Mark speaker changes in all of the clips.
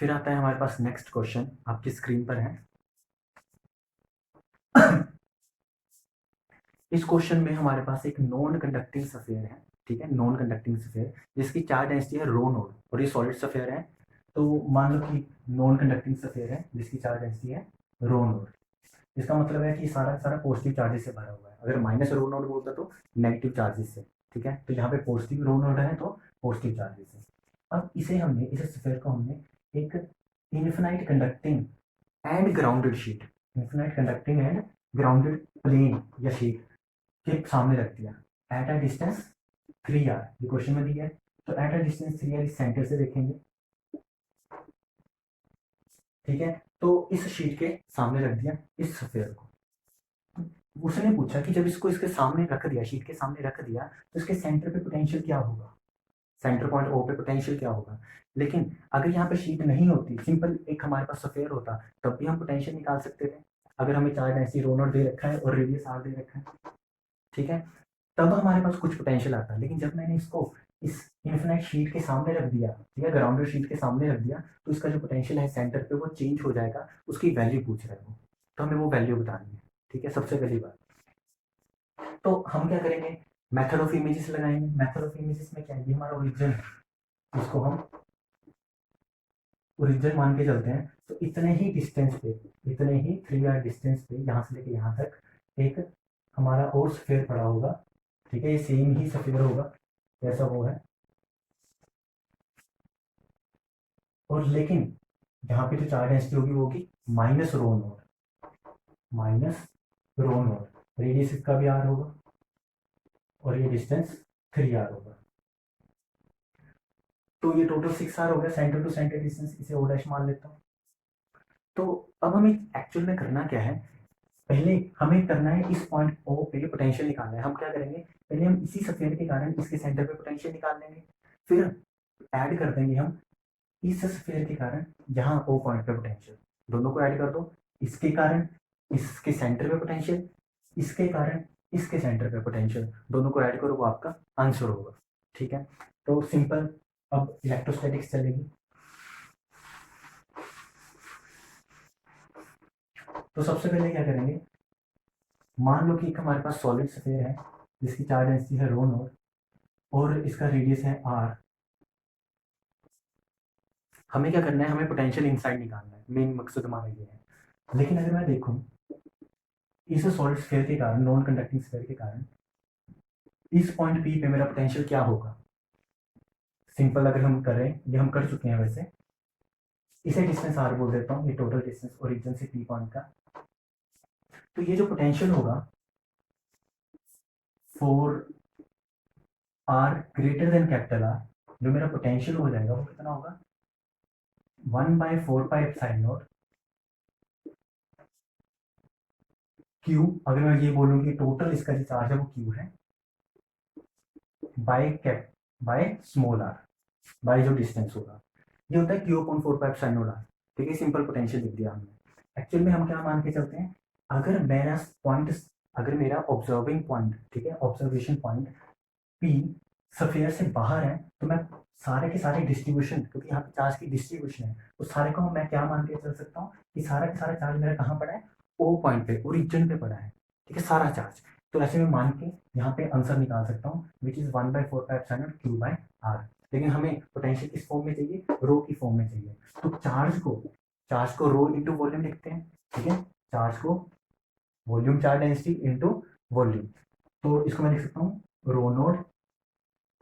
Speaker 1: फिर आता है हमारे पास नेक्स्ट क्वेश्चन, आपकी स्क्रीन पर है। इस क्वेश्चन में हमारे पास एक नॉन कंडक्टिंग सफेयर है, ठीक है, नॉन कंडक्टिंग सफेयर जिसकी चार्ज डेंसिटी है रो नोड, और ये सॉलिड सफेयर है। तो मान लो कि नॉन कंडक्टिंग सफेयर है जिसकी चार्ज डेंसिटी है रो नोड। इसका मतलब है कि सारा सारा पॉजिटिव चार्जेस से भरा हुआ है। अगर माइनस रो नोड बोलता तो नेगेटिव चार्जेस से, ठीक है। तो यहाँ पे पॉजिटिव रो नोड है तो पॉजिटिव चार्जेस है। अब इस स्फीयर को हमने एक infinite conducting and grounded sheet, infinite conducting and grounded plane या शीट के सामने रख दिया एट अ डिस्टेंस 3r। ये क्वेश्चन में दिया है। तो एट अ डिस्टेंस 3r इस सेंटर से देखेंगे, ठीक है। तो इस शीट के सामने रख दिया इस स्फीयर को। उसने पूछा कि जब इसको इसके सामने रख दिया, शीट के सामने रख दिया, तो इसके सेंटर पे पोटेंशियल क्या होगा, सेंटर पॉइंट ओ पे पोटेंशियल क्या होगा। लेकिन अगर यहाँ पे शीट नहीं होती, सिंपल एक हमारे पास सफेयर होता, तब भी हम पोटेंशियल निकाल सकते थे। अगर हमें चार्ज ऐसी रो नॉट दे रखा है और रेडियस आर दे रखा है, ठीक है, तब हमारे पास कुछ पोटेंशियल आता है। लेकिन जब मैंने इसको इस इन्फिनाइट शीट के सामने रख दिया, ठीक है, ग्राउंडेड शीट के सामने रख दिया, तो इसका जो पोटेंशियल है सेंटर पे वो चेंज हो जाएगा। उसकी वैल्यू पूछ रहा है वो, तो हमें वो वैल्यू बतानी है, ठीक है, सबसे पहली बात। तो हम क्या करेंगे, मेथड ऑफ इमेजेस लगाएंगे। मेथड ऑफ इमेजेस में क्या है, ये हमारा ओरिजिन है, इसको हम ओरिजिन मान के चलते हैं। तो इतने ही डिस्टेंस पे, इतने ही 3r डिस्टेंस पे, यहाँ से लेके यहाँ तक एक हमारा और स्फीयर पड़ा होगा, ठीक है। ये सेम ही स्फीयर होगा जैसा वो है। और लेकिन यहाँ पे जो चार्ज डेंसिटी होगी वो होगी minus rho not, minus rho not. Radius इसका भी आर होगा और ये डिस्टेंस 3r होगा। तो ये टोटल 6r हो गया। सेंटर टू सेंटर डिस्टेंस इसे ओ डैश मान लेता हूँ। तो अब हमें एक्चुअल में करना क्या है, पहले हमें करना है इस पॉइंट ओ पे पोटेंशियल निकालना है। हम क्या करेंगे, पहले हम इसी स्फीयर के कारण इसके सेंटर पे पोटेंशियल निकाल लेंगे, फिर ऐड कर देंगे हम इस स्फीयर के कारण यहाँ ओ पॉइंट पे पोटेंशियल। दोनों को ऐड कर दो, इसके कारण इसके सेंटर पे पोटेंशियल, इसके कारण इसके सेंटर पे पोटेंशियल, दोनों को ऐड करो, वो आपका आंसर होगा, ठीक है। तो सिंपल। अब इलेक्ट्रोस्टैटिक्स चलेगी। तो सबसे पहले क्या करेंगे, मान लो कि एक हमारे पास सॉलिड स्फीयर है जिसकी चार्ज डेंसिटी है रो नॉट और इसका रेडियस है आर। हमें क्या करना है, हमें पोटेंशियल इनसाइड निकालना है, मेन मकसद हमारा ये है। लेकिन अगर मैं देखूं इस सॉलिड स्फीयर के कारण, नॉन कंडक्टिंग स्फीयर के कारण इस पॉइंट पी पे मेरा पोटेंशियल क्या होगा। सिंपल अगर हम करें, ये हम कर चुके हैं वैसे, इसे डिस्टेंस आर बोल देता हूँ, ये टोटल डिस्टेंस ओरिजिन से पी पॉइंट का। तो ये जो पोटेंशियल होगा for R greater than capital R, जो मेरा पोटेंशियल हो जाएगा वो कितना होगा, 1/4πε0 क्यू। अगर मैं ये बोलूँ कि टोटल इसका जो चार्ज है वो क्यू है, by cap by small R, by जो डिस्टेंस होगा, ये होता है क्यू अपॉन 4πε0 आर, ठीक है। सिंपल पोटेंशियल लिख दिया हमने। एक्चुअल में हम क्या मान के चलते हैं, अगर मेरा पॉइंट, अगर मेरा ऑब्जर्विंग पॉइंट, ठीक है, ऑब्जर्वेशन पॉइंट पी स्फीयर से बाहर है, तो मैं सारे के सारे डिस्ट्रीब्यूशन, क्योंकि यहाँ पे चार्ज की डिस्ट्रीब्यूशन है, उस सारे को मैं क्या मान के चल सकता हूँ कि सारा का सारा चार्ज मेरा कहाँ पड़ा है, ओ पॉइंट पे, ओरिजिन पे पड़ा है, ठीक है, सारा चार्ज। तो ऐसे में मान के यहाँ पे आंसर निकाल सकता हूँ, which is 1/4πε0 Q by R. लेकिन हमें पोटेंशियल किस फॉर्म में चाहिए, रो की फॉर्म में चाहिए। तो चार्ज को रो इंटू वॉल्यूम लिखते हैं, ठीक है। चार्ज को volume, charge density into volume. तो इसको मैं लिख सकता हूँ rho naught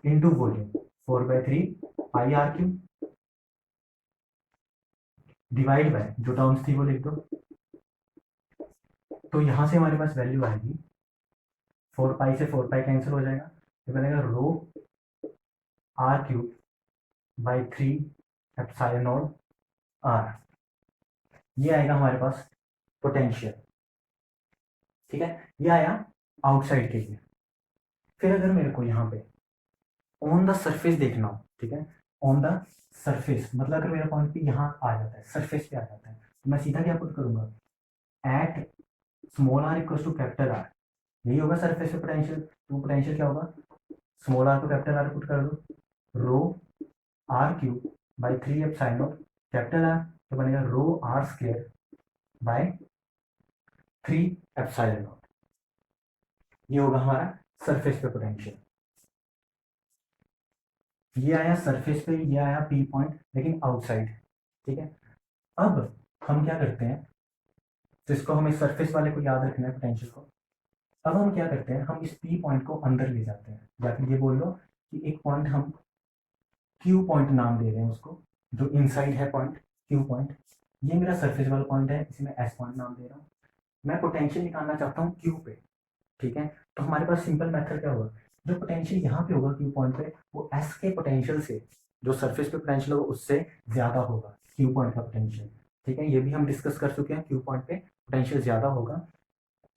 Speaker 1: into volume 4/3 πr3 divide by जो टर्म्स थी वो लिख दो। तो यहां से हमारे पास वैल्यू आएगी 4π से 4π कैंसिल हो जाएगा, तो बनेगा रो r³ बाई 3 ε0 आर। ये आएगा हमारे पास पोटेंशियल, ठीक है। ये आया आउटसाइड के लिए। फिर अगर मेरे को यहाँ पे ऑन द सरफेस देखना हो, ठीक है, ऑन द सरफेस मतलब अगर मेरा पॉइंट भी यहाँ आ जाता है, सरफेस पे आ जाता है, तो मैं सीधा क्या पुट करूंगा, at small R equal to capital R, यही होगा सरफेस पे पोटेंशियल। तो पोटेंशियल क्या होगा, स्मॉल आर को कैपिटल आर पुट कर दो, रो r³ बाई 3 ε0 कैपिटल आर, तो बनेगा rho R square by 3 epsilon naught. ये होगा हमारा सरफेस पे पोटेंशियल। ये आया सरफेस पे, ये आया पी पॉइंट, लेकिन आउटसाइड। ठीक है, अब हम क्या करते हैं, तो इसको हमें सरफेस वाले को याद रखना है पोटेंशियल को। अब हम क्या करते हैं, हम इस पी पॉइंट को अंदर ले जाते हैं, या फिर ये बोल लो कि एक पॉइंट हम क्यू पॉइंट नाम दे रहे हैं उसको, जो इनसाइड है पॉइंट क्यू पॉइंट। ये मेरा सरफेस वाला पॉइंट है, इसे मैं एस पॉइंट नाम दे रहा हूँ। मैं पोटेंशियल निकालना चाहता हूँ क्यू पे। ठीक है, तो हमारे पास सिंपल मेथड क्या होगा, जो पोटेंशियल यहाँ पे होगा क्यू पॉइंट पे, वो एस के पोटेंशियल से, जो सरफेस पे पोटेंशियल होगा उससे ज्यादा होगा क्यू पॉइंट का पोटेंशियल। ठीक है, ये भी हम डिस्कस कर चुके हैं, क्यू पॉइंट पे पोटेंशियल ज्यादा होगा।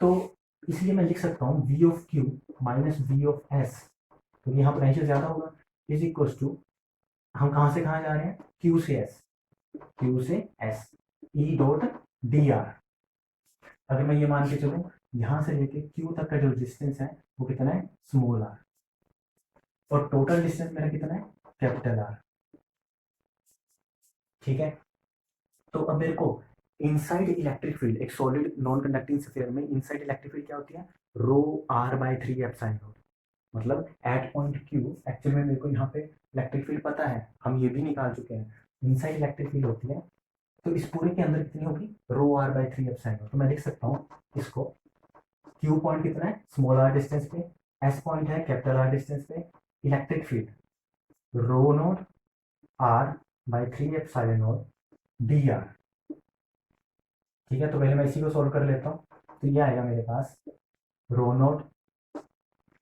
Speaker 1: तो इसलिए मैं लिख सकता हूँ V of Q minus V of S, क्योंकि यहाँ पोटेंशियल ज्यादा होगा, इज इक्वल टू, हम कहाँ से कहाँ जा रहे हैं, क्यू से एस, क्यू से S, E dot D R. अगर मैं ये मान के चलूँ यहाँ से लेके क्यू तक का जो डिस्टेंस है वो कितना है, स्मॉल आर, और टोटल डिस्टेंस मेरा कितना है, कैपिटल आर। ठीक है, तो अब मेरे को इनसाइड इलेक्ट्रिक फील्ड, एक सॉलिड नॉन कंडक्टिंग स्फीयर में इनसाइड इलेक्ट्रिक फील्ड क्या होती है, रो आर बाय 3 एप्सिलॉन नॉट। मतलब एट पॉइंट क्यू, एक्चुअल में मेरे को यहाँ पे इलेक्ट्रिक फील्ड पता है, हम ये भी निकाल चुके हैं, इनसाइड इलेक्ट्रिक फील्ड होती है, तो इस पूरे के अंदर कितनी होगी, रो आर बाय 3 एप्सिलॉन नॉट। तो मैं लिख सकता हूँ इसको, क्यू पॉइंट कितना है, स्मॉल आर डिस्टेंस पे, एस पॉइंट है कैपिटल आर डिस्टेंस पे, electric field rho naught R by 3 epsilon naught D R. ठीक है, तो पहले मैं इसी को सोल्व कर लेता हूँ। तो ये आएगा मेरे पास rho naught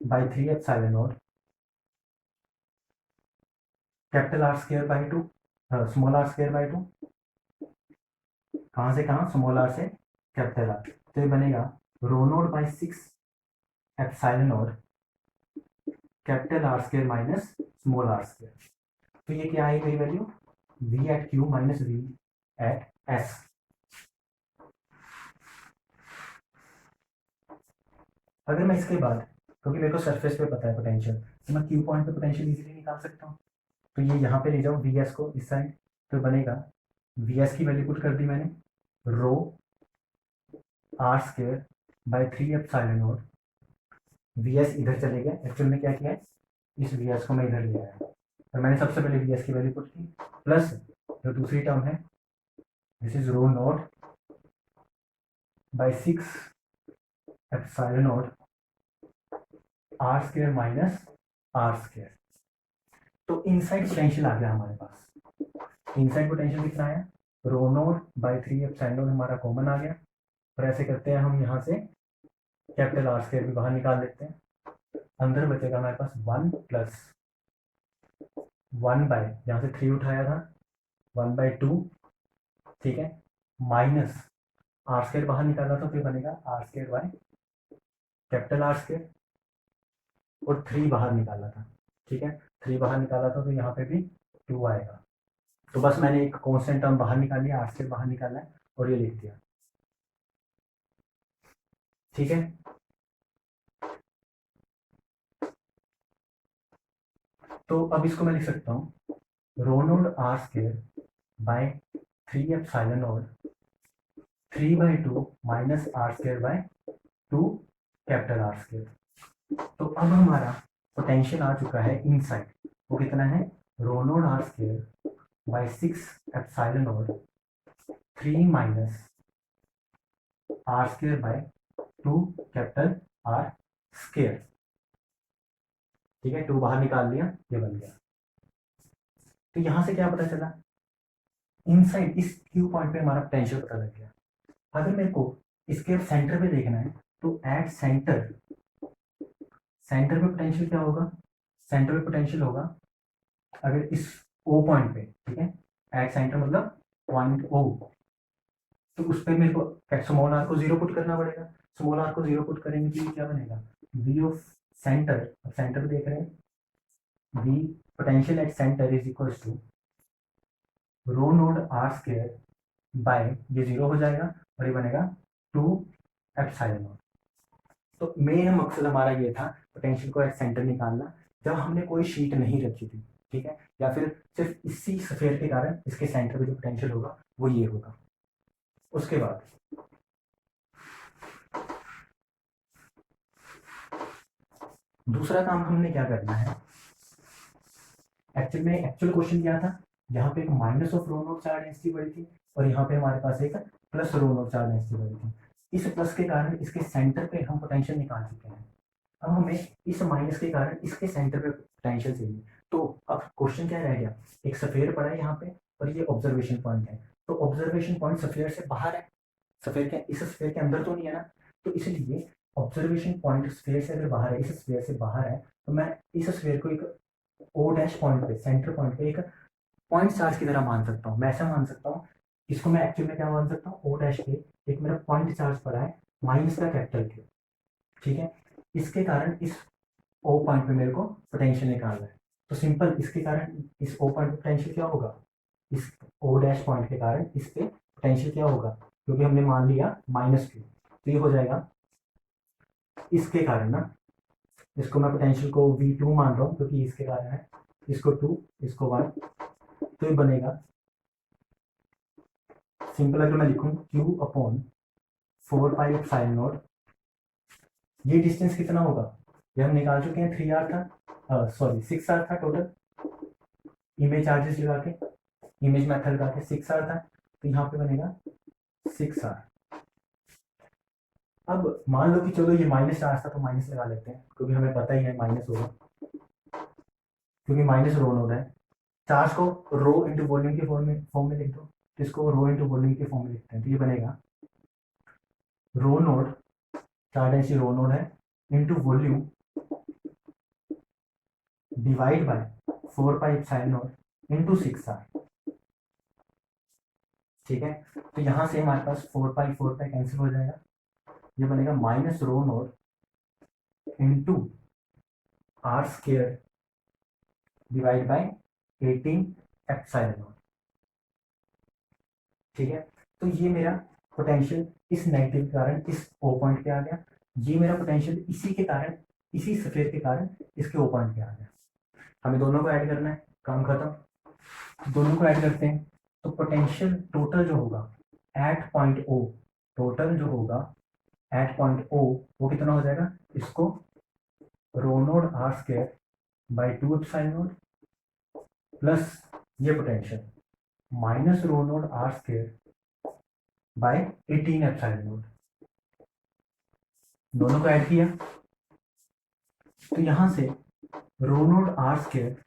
Speaker 1: by 3 epsilon naught capital R square by 2, small R square by 2, कहाँ से कहाँ, स्मॉल आर से कैपिटल आर। तो ये बनेगा rho naught by 6 epsilon naught capital R square minus small R square. तो ये क्या आई मेरी value, V at Q minus V at S. अगर मैं इसके बाद, क्योंकि मेरे को सरफेस पे पता है पोटेंशियल, तो मैं क्यू पॉइंट पे पोटेंशियल इजीली निकाल सकता हूँ। तो ये यहाँ पे ले जाओ वी एस को इस साइड, तो बनेगा वी एस की वैल्यू पुट कर दी मैंने, rho R square by 3 epsilon naught, V S इधर चले गए, एक्चुअल में क्या किया है, इस वी एस को मैं इधर ले आया, तो मैंने सबसे पहले वी एस की वैल्यू पुट की, प्लस जो दूसरी टर्म है, this is rho naught by 6 epsilon naught R square minus R square. तो इनसाइड पोटेंशियल आ गया हमारे पास। इनसाइड पोटेंशियल कितना है, रो नोट बाई 3 एप्सिलॉन हमारा कॉमन आ गया, और ऐसे करते हैं हम यहाँ से कैपिटल आर स्क्वायर भी बाहर निकाल लेते हैं, अंदर बचेगा हमारे पास 1 प्लस 1 बाय, यहाँ से 3 उठाया था, 1/2, ठीक है, माइनस आर स्क्वायर बाहर निकाला था, फिर बनेगा R square by capital R square, और 3 बाहर निकाला था। ठीक है, 3 बाहर निकाला था, तो यहाँ पे भी 2 आएगा। तो बस मैंने एक कांस्टेंट टर्म बाहर निकाल लिया, आर स्क्वायर बाहर निकाला है, और ये लिख दिया। ठीक है, तो अब इसको मैं लिख सकता हूँ rho naught R square by 3 epsilon naught 3/2 minus R square by 2 capital R square. तो अब हमारा पोटेंशियल आ चुका है इनसाइड, वो कितना है, rho naught R square by 6 epsilon naught 3 minus R square by 2 capital R square. ठीक है, 2 बाहर निकाल लिया, ये बन गया। तो यहां से क्या पता चला, इनसाइड इस क्यू पॉइंट पे हमारा पोटेंशियल पता लग गया। अगर मेरे को इसके सेंटर पे देखना है, तो एट सेंटर, सेंटर पे पोटेंशियल क्या होगा, सेंटर पे पोटेंशियल होगा, अगर इस ओ पॉइंट पे, ठीक है, एट सेंटर मतलब पॉइंट ओ, तो उस पर मेरे को स्मॉल आर को 0 पुट करना पड़ेगा। स्मॉल आर को 0 पुट करेंगे तो ये क्या बनेगा, वी ऑफ सेंटर, सेंटर पे देख रहे हैं, V potential at centre is equal to rho naught R square by, ये 0 हो जाएगा, और ये बनेगा 2 एप्सिलॉन नॉट। तो मेन मकसद हमारा ये था पोटेंशियल को एट सेंटर निकालना, जब हमने कोई शीट नहीं रखी थी। ठीक है, या फिर सिर्फ इसी स्फीयर के कारण इसके सेंटर पे जो पोटेंशियल होगा वो ये होगा। उसके बाद दूसरा काम हमने क्या करना है, एक्चुअल क्वेश्चन क्या था, यहाँ पे एक minus of rho naught charge density बढ़ी थी और यहाँ पे हमारे पास एक plus rho naught charge density बढ़ी थी। इस प्लस के कारण इसके सेंटर पे हम पोटेंशियल निकाल चुके हैं। अब हमें इस माइनस के कारण इसके सेंटर पे पोटेंशियल चाहिए। तो अब क्वेश्चन क्या रह गया, एक सफेयर पड़ा है यहाँ पे और ये ऑब्जर्वेशन पॉइंट है। तो ऑब्जर्वेशन पॉइंट सफेयर से बाहर है, सफेयर के इस स्फीयर के अंदर तो नहीं है ना। तो इसलिए ऑब्जर्वेशन पॉइंट स्फीयर से अगर बाहर है, इस स्फीयर से बाहर है, तो मैं इस स्फीयर को एक ओ डैश पॉइंट पे, सेंटर पॉइंट पे एक पॉइंट चार्ज की तरह मान सकता हूँ। मैं ऐसा मान सकता हूँ, इसको मैं एक्चुअल में क्या मान सकता हूँ, ओ डैश पे एक मेरा पॉइंट चार्ज पड़ा है माइनस का कैपिटल Q, ठीक है। इसके कारण इस ओ पॉइंट पे मेरे को पोटेंशियल निकालना है। तो सिंपल, इसके कारण इस ओ पॉइंट पे पोटेंशियल क्या होगा, इस ओ डैश पॉइंट के कारण इस पे पोटेंशियल क्या होगा, क्योंकि हमने मान लिया -Q, तो ये हो जाएगा इसके कारण ना, इसको मैं पोटेंशियल को V2 मान रहा हूँ क्योंकि इसके कारण है, इसको 2 इसको 1, तो ये बनेगा सिंपल अगर मैं लिखूँ Q अपॉन 4πε0, ये डिस्टेंस कितना होगा, ये हम निकाल चुके हैं, 3r था, सॉरी 6r था टोटल, इमेज चार्जेस लगा के, इमेज मेथड लगा के 6r था, तो यहाँ पे बनेगा 6r। अब मान लो कि चलो ये माइनस चार्ज था तो माइनस लगा लेते हैं क्योंकि हमें पता ही है माइनस होगा, क्योंकि माइनस रो नोड है। चार्ज को रो इंटू वॉल्यूम के फॉर्म में लिख दो, तो इसको रो इंटू वॉल्यूम के फॉर्म में लिखते हैं, तो ये बनेगा rho naught, charge density rho naught है, into volume divide by 4πε0 into 6r, ठीक है। तो यहाँ से हमारे पास 4π कैंसिल हो जाएगा, ये बनेगा minus rho naught into r square divide by 18ε0, ठीक है। तो ये मेरा पोटेंशियल इस नेगेटिव के कारण इस ओ पॉइंट पे आ गया, ये मेरा पोटेंशियल इसी के कारण, इसी स्फीयर के कारण इसके ओ पॉइंट पे आ गया। हमें दोनों को ऐड करना है, काम खत्म। दोनों को ऐड करते हैं तो पोटेंशियल टोटल जो होगा एट पॉइंट ओ, टोटल जो होगा एट पॉइंट ओ वो कितना हो जाएगा, इसको rho naught R square by 2ε0 plus ये potential minus rho naught R square by 18ε0, दोनों को ऐड किया तो यहां से rho naught R square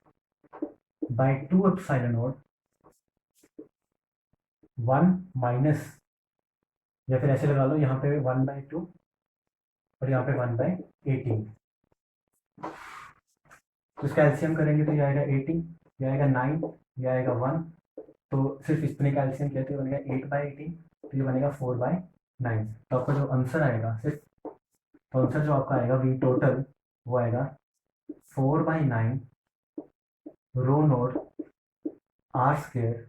Speaker 1: by 2ε0 1 minus, या फिर ऐसे लगा लो, यहाँ पे 1/2 और यहाँ पे 1/18, तो इसका एलसीएम करेंगे तो ये आएगा 18, ये आएगा 9, ये आएगा 1, तो सिर्फ इतने का एलसीएम किया तो बनेगा 8/18, तो ये बनेगा 4/9। तो आपका जो आंसर आएगा, सिर्फ तो आंसर जो आपका आएगा वी टोटल वो आएगा 4/9 rho naught R square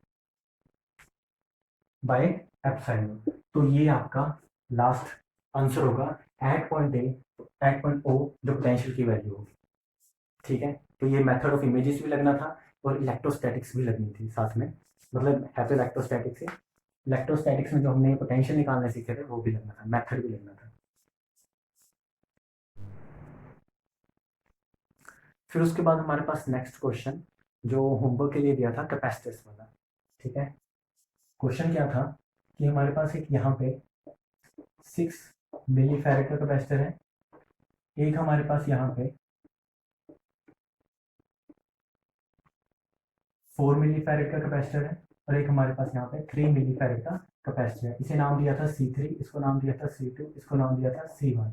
Speaker 1: by epsilon. तो ये आपका लास्ट आंसर होगा at point A, at point O जो पोटेंशियल की वैल्यू होगी, ठीक है। तो ये मेथड ऑफ इमेजेस भी लगना था और इलेक्ट्रोस्टैटिक्स भी लगनी थी साथ में, मतलब है तो इलेक्ट्रोस्टैटिक्स है, इलेक्ट्रोस्टैटिक्स में जो हमने पोटेंशियल निकालने सीखे थे वो भी लगना था, मेथड भी लगना था। फिर उसके बाद हमारे पास नेक्स्ट क्वेश्चन जो होमवर्क के लिए दिया था, कैपेसिटर्स वाला, ठीक है। क्वेश्चन क्या था कि हमारे पास एक यहाँ पे 6 मिली फैरेड का कैपेसिटर है, एक हमारे पास यहाँ पे 4 मिली फैरेड का कैपेसिटर है और एक हमारे पास यहाँ पे 3 मिली फैरेड का कैपेसिटर है। इसे नाम दिया था C3, इसको नाम दिया था C2, इसको नाम दिया था C1।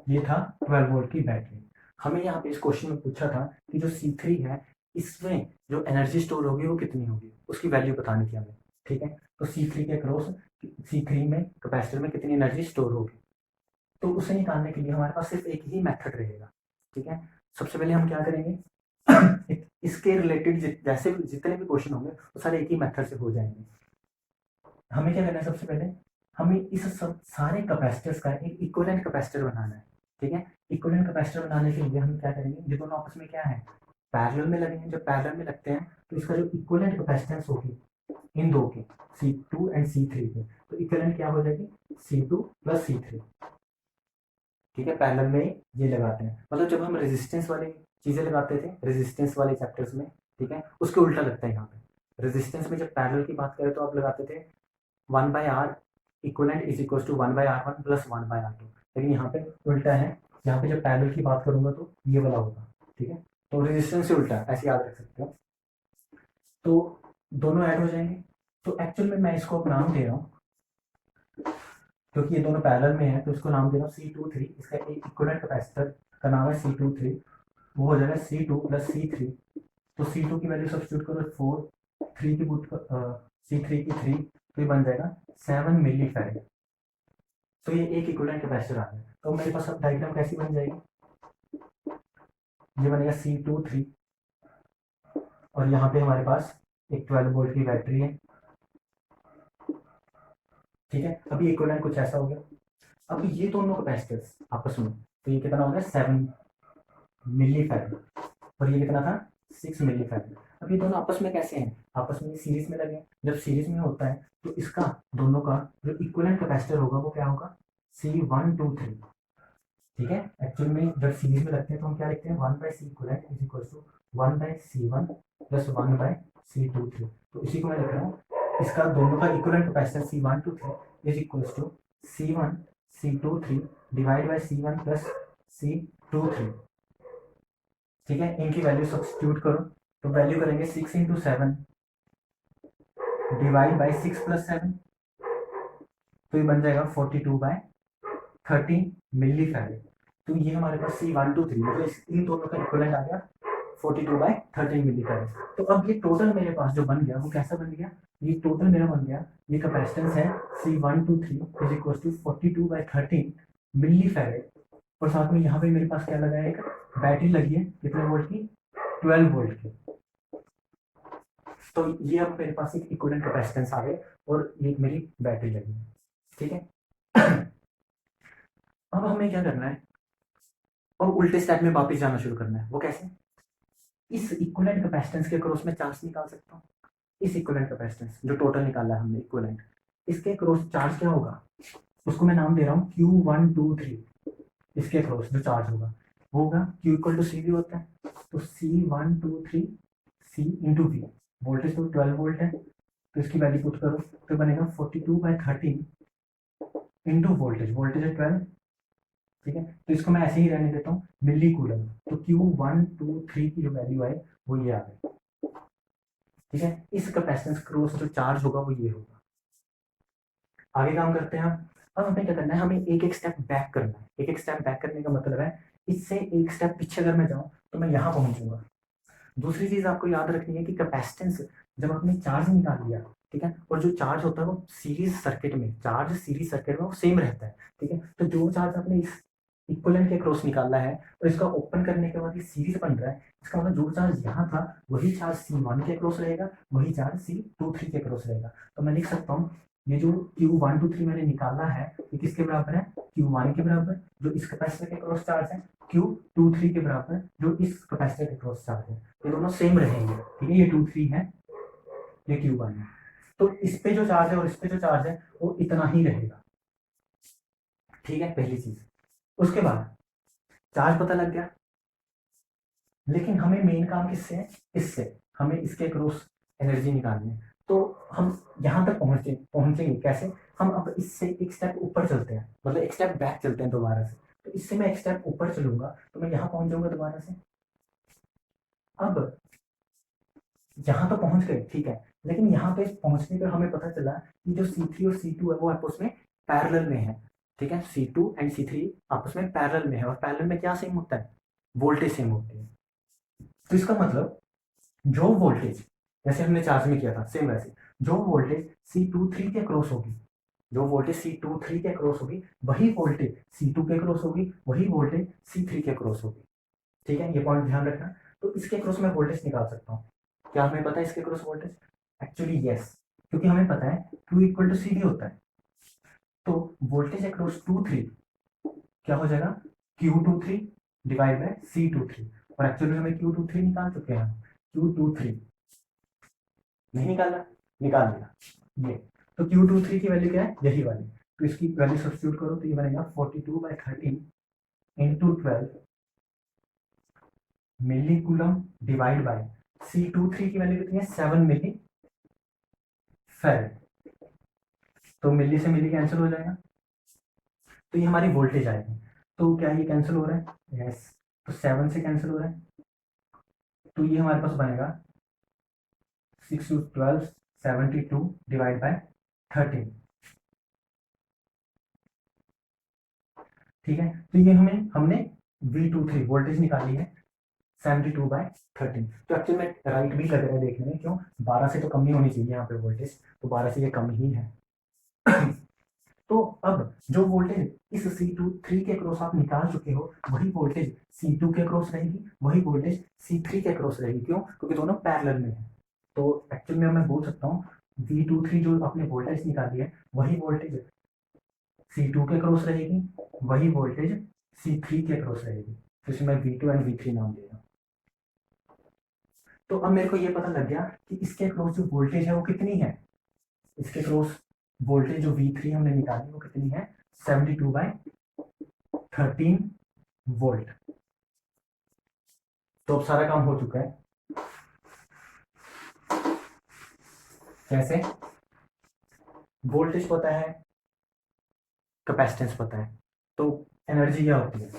Speaker 1: ये था 12 वोल्ट की बैटरी। हमें यहाँ पे इस क्वेश्चन में पूछा था कि जो C3 है इसमें जो एनर्जी स्टोर होगी वो कितनी होगी, उसकी वैल्यू बतानी थी हमें, ठीक है। तो C3 के अक्रॉस C3 में कैपेसिटर में कितनी एनर्जी स्टोर होगी, तो उसे निकालने के लिए हमारे पास सिर्फ एक ही मेथड रहेगा, ठीक है। सबसे पहले हम क्या करेंगे, इसके रिलेटेड जैसे जितने भी क्वेश्चन होंगे वो सारे एक ही मेथड से हो जाएंगे। हमें क्या करना है, सबसे पहले हमें इस सब सारे कैपेसिटर्स का एक इक्विवेलेंट कैपेसिटर बनाना है, ठीक है। इक्विवेलेंट कैपेसिटर बनाने के लिए हम क्या करेंगे, ये दोनों आपस में क्या है, पैरेलल में लगेंगे। जब पैरेलल में लगते हैं तो इसका जो इक्विवेलेंट कैपेसिटेंस होगी इन दो के, C2 एंड C3 के, तो इक्विवेलेंट क्या हो जाएगी, C2 प्लस C3, ठीक है। पैरेलल में ये लगाते हैं, मतलब जब हम रेजिस्टेंस वाली चीजें लगाते थे रेजिस्टेंस वाले चैप्टर्स में, ठीक है, उसके उल्टा लगता है यहाँ पे। रेजिस्टेंस में जब पैरेलल की बात करें तो आप लगाते थे 1/R equivalent is equal to 1/R1 plus 1/R2, लेकिन यहाँ पे उल्टा है। यहाँ पे जब पैरेलल की बात करूंगा तो ये वाला होगा, ठीक है। तो रेजिस्टेंस से उल्टा ऐसे याद रख सकते हो। तो दोनों ऐड हो जाएंगे। तो एक्चुअल में मैं इसको नाम दे रहा हूँ, क्योंकि ये दोनों पैरेलल में है तो इसको नाम दे रहा हूँ C23। इसका एक इक्विवेलेंट कैपेसिटर का नाम है C23, वो हो जाएगा C2 प्लस C3। तो C2 की वैल्यू सब्स्टिट्यूट करो 4, 3 की पुट C3 की 3, तो ये बन जाएगा 7 मिली फैरेड। तो ये एक इक्विवेलेंट कैपेसिटर आ गया। तो मेरे पास अब डायग्राम कैसी बन जाएगी, ये बनेगा C23 और यहाँ पे हमारे पास एक 12 वोल्ट की बैटरी है, ठीक है। अभी इक्विवेलेंट कुछ ऐसा हो गया। अब ये दोनों कैपेसिटर्स आपस में, तो ये कितना हो गया 7 मिली फैरेड और ये कितना था 6 मिली फैरेड। अब ये दोनों आपस में कैसे हैं, आपस में सीरीज में लगे। जब सीरीज में होता है तो इसका दोनों का जो इक्विवेलेंट कैपेसिटर होगा वो क्या होगा, C123, ठीक है। एक्चुअल में जब सीरीज में लगते हैं तो हम क्या लिखते हैं, 1/C equivalent is equal to 1/C1 plus 1/C23। तो इसी को मैं लिख रहा हूँ, इसका दोनों का equivalent capacitor C123 is equal to C1 C23 divide by C1 plus C23, ठीक है। इनकी वैल्यू सब्स्टिट्यूट करो तो वैल्यू करेंगे 6 इंटू 7 डिवाइड बाई 6 प्लस 7, तो ये बन जाएगा 42/13 मिली फैरेड। तो ये हमारे पास C123, मतलब इन दोनों का इक्विवेलेंट आ गया 42/13 मिली फैरेड। तो अब ये टोटल मेरे पास जो बन गया वो कैसा बन गया, ये टोटल मेरा बन गया, ये कैपेसिटेंस है C123 is equal to 42/13 millifarad. और साथ में यहाँ पे मेरे पास क्या लगा है, एक बैटरी लगी है कितने वोल्ट की, 12 वोल्ट की। तो ये अब मेरे पास एक इक्विवेलेंट कैपेसिटेंस आ गए और ये मेरी बैटरी लगी है, ठीक है। अब हमें क्या करना है, और उल्टे स्टेप में वापस जाना शुरू करना है। वो कैसे, इस इक्विवेलेंट कैपेसिटेंस के क्रॉस में चार्ज निकाल सकता हूँ। इस इक्विवेलेंट कैपेसिटेंस जो टोटल निकाला है हमने इक्विवेलेंट, इसके क्रॉस चार्ज क्या होगा, उसको मैं नाम दे रहा हूँ Q123। इसके क्रॉस जो चार्ज होगा वो होगा Q इक्वल टू C भी होता है, तो C123 C into V, voltage तो 12 वोल्ट है तो इसकी वैल्यू पुट करो तो बनेगा 42/13 इंटू वोल्टेज, वोल्टेज है 12, ठीक है। तो इसको मैं ऐसे ही रहने देता हूँ मिली कूलम। तो Q123 की जो वैल्यू है वो ये आ गई, ठीक है। इस कैपेसिटेंस क्रॉस जो चार्ज होगा वो ये होगा। आगे काम करते हैं हम। अब हमें क्या करना है, हमें एक एक स्टेप बैक करना है। एक एक स्टेप बैक करने का मतलब है इससे एक स्टेप पीछे अगर मैं जाऊं तो मैं यहाँ पहुंचूंगा। दूसरी चीज आपको याद रखनी है कि कैपेसिटेंस जब आपने चार्ज निकाल लिया, ठीक है, और जो चार्ज होता है वो सीरीज सर्किट में, चार्ज सीरीज सर्किट में वो सेम रहता है, ठीक है। तो जो चार्ज आपने इस इक्विवेलेंट के क्रॉस निकाला है और इसका ओपन करने के बाद ये सीरीज बन रहा है, इसका मतलब जो चार्ज यहाँ था वही चार्ज C1 के क्रॉस रहेगा, वही चार्ज C23 के क्रॉस रहेगा। तो मैं लिख सकता हूँ ये जो Q123 मैंने निकाला है ये किसके बराबर है, Q1 के बराबर, जो इस कैपेसिटर के क्रॉस चार्ज है, Q23 के बराबर जो इस कैपेसिटर के क्रॉस चार्ज है। ये दोनों सेम रहेंगे, ठीक है। ये 23 है, ये Q1 है, तो इस पे जो चार्ज है और इस पे जो चार्ज है वो इतना ही रहेगा, ठीक है, पहली चीज। उसके बाद चार्ज पता लग गया, लेकिन हमें मेन काम किससे है, इससे हमें इसके क्रॉस एनर्जी निकालनी है। तो हम यहाँ तक पहुंचेंगे कैसे, हम अब इससे एक स्टेप ऊपर चलते हैं, मतलब एक स्टेप बैक चलते हैं दोबारा से। तो इससे मैं एक स्टेप ऊपर चलूंगा तो मैं यहाँ पहुंच जाऊंगा दोबारा से। अब यहाँ तो पहुंच गए, ठीक है, लेकिन यहाँ पे पहुंचने पर हमें पता चला कि जो C3 और C2 है वो आपस में पैरेलल में है, ठीक है। C2 एंड C3 आपस में पैरेलल में है, और पैरेलल में क्या सेम होता है, वोल्टेज सेम होती है। तो इसका मतलब जो वोल्टेज जैसे हमने चार्ज में किया था सेम वैसे जो वोल्टेज C23 के क्रॉस होगी, जो वोल्टेज C23 के क्रॉस होगी वही वोल्टेज C2 के क्रॉस होगी, वही वोल्टेज C3 के क्रॉस होगी, ठीक है। ये पॉइंट ध्यान रखना। तो इसके क्रॉस में वोल्टेज निकाल सकता हूँ। क्या हमें पता है इसके क्रॉस वोल्टेज, एक्चुअली यस, क्योंकि हमें पता है Q इक्वल टू C भी होता है। तो वोल्टेज अक्रॉस टू थ्री क्या हो जाएगा, Q23 डिवाइड बाय C23, और एक्चुअली में हमें Q23 निकाल चुके हैं, Q23 नहीं निकाला, निकाल दिया ये। तो Q23 की वैल्यू क्या है, यही वाली, तो इसकी वैल्यू सब्स्टिट्यूट करो तो ये बनेगा 42/13 into 12 millicoulomb divide by C23 की वैल्यू कितनी है, 7 मिली फेरेड, तो मिली से मिली कैंसिल हो जाएगा, तो ये हमारी वोल्टेज आएगी। तो क्या ये कैंसिल हो रहा है, यस, तो 7 से कैंसिल हो रहा है, तो ये हमारे पास बनेगा 6 टू 12 72 डिवाइड बाय 13, ठीक है। तो ये हमने V23 वोल्टेज निकाली है 72/13, तो एक्चुअली में राइट भी लग रहा है देखने में, क्यों 12 से तो कम ही होनी चाहिए यहाँ पे वोल्टेज, तो 12 से ये कम ही है। तो अब जो वोल्टेज इस C23 के क्रॉस आप निकाल चुके हो, वही वोल्टेज C2 के क्रॉस रहेगी, वही वोल्टेज C3 के क्रॉस रहेगी, क्यों, क्योंकि दोनों पैरेलल में है। तो एक्चुअली में मैं बोल सकता हूँ V23 जो आपने वोल्टेज निकाली है, वही वोल्टेज C2 के क्रॉस रहेगी, वही वोल्टेज C3 के क्रॉस रहेगी, तो इसमें मैं V2 एंड V3 नाम दे रहा हूँ। तो अब मेरे को ये पता लग गया कि इसके क्रॉस जो वोल्टेज है वो कितनी है, इसके क्रॉस वोल्टेज जो V3 हमने निकाली वो कितनी है, 72/13 वोल्ट। तो अब सारा काम हो चुका है, कैसे, वोल्टेज पता है, कैपेसिटेंस पता है, तो एनर्जी क्या होती है,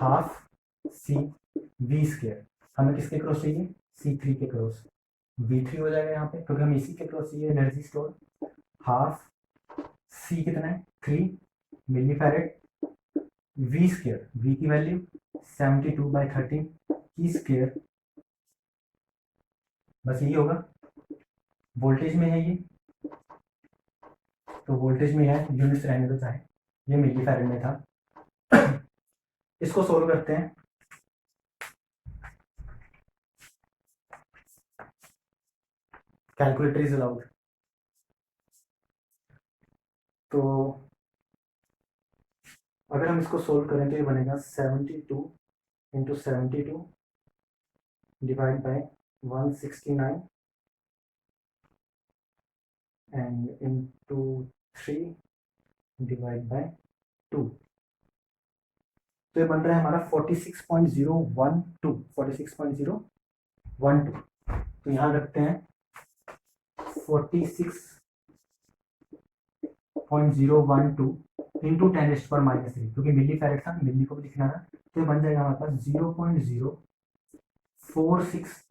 Speaker 1: हाफ सी वी स्क्वायर, हमें किसके क्रॉस चाहिए, C3 के क्रॉस, V3 हो जाएगा यहाँ पे, क्योंकि हम इसी के क्रॉस चाहिए एनर्जी स्टोर, हाफ C कितना है 3 मिली फैरेड, V स्क्वायर, V की वैल्यू 72/13 की स्क्वायर, बस यही होगा, वोल्टेज में है ये, तो वोल्टेज में है, यूनिट्स रहने दो चाहे, ये मिली फैरेड में था। इसको सोल्व करते हैं, कैलकुलेटर इज अलाउड, तो अगर हम इसको सोल्व करें तो ये बनेगा 72 into 72 divide by 169 and into 3 divide by 2, तो ये बन रहा है हमारा 46.012, 46.012, तो यहाँ रखते हैं 46.012 इंटू 10⁻³ क्योंकि मिली फैरेड था, मिली को भी लिखना था, तो ये बन जाएगा हमारे पास 0.046,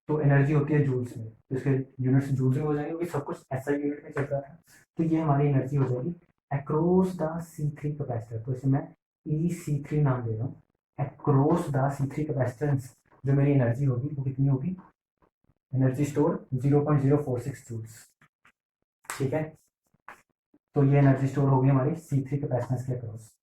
Speaker 1: तो एनर्जी होती है जूल्स में, तो इसके यूनिट्स जूल्स में हो जाएंगे, क्योंकि सब कुछ ऐसा यूनिट में चल रहा था, तो ये हमारी एनर्जी हो जाएगी अक्रॉस द C3 कैपेसिटर, तो इसे मैं EC3 नाम दे रहा हूँ, अक्रॉस द C3 कैपेसिटेंस जो मेरी एनर्जी होगी वो कितनी होगी, एनर्जी स्टोर 0.046 जूल्स, ठीक है। तो ये एनर्जी स्टोर होगी हमारी C3 कैपेसिटेंस के अक्रॉस।